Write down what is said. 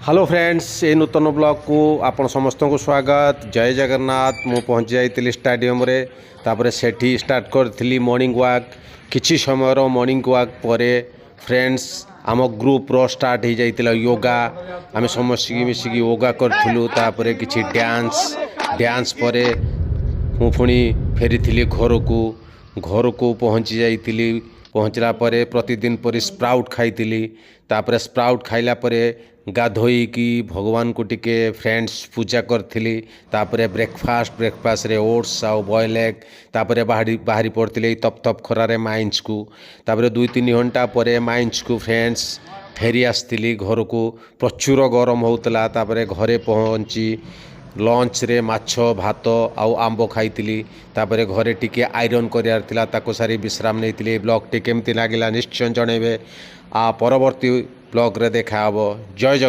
Hello friends ये नूतन blog को आपण समस्त को स्वागत। जय जगन्नाथ। मु पहुँची जाइली स्टाडियम रे तापर सेठी स्टार्ट करी मॉर्निंग वॉक। किछि समयर मॉर्निंग वॉक पर फ्रेंड्स आम ग्रुप रो स्टार्ट हो जाइतिला योगा। आम समस्त मिसिकी योगा करूँ तापर किछि डांस पर मु पुणी फेरी घर को पहुँची जाइली। पहुँचला परे प्रतिदिन पर स्प्राउट खाई तापर स्प्राउट खाइला परे गाधोईकी भगवान को टिके फ्रेंड्स पूजा करी तापर ब्रेकफास्ट रे ओट्स आउ बॉयल एग तापर बाहरी पड़ते तप तप खरारे माइंस को तापर 2-3 घंटा पर माइंस को फ्रेंड्स फेरी आसती घर को। प्रचुर गरम होता तापर घरे पहुँची लंच रे माछ भात आउ आंब खाई तापर घरे टिके आयरन करार ताको सारी विश्राम नहीं। ब्लॉग टी केमती लगिला निश्चय जनइबे। आ परवर्ती ब्लॉग रे देखा। जय जगन्नाथ।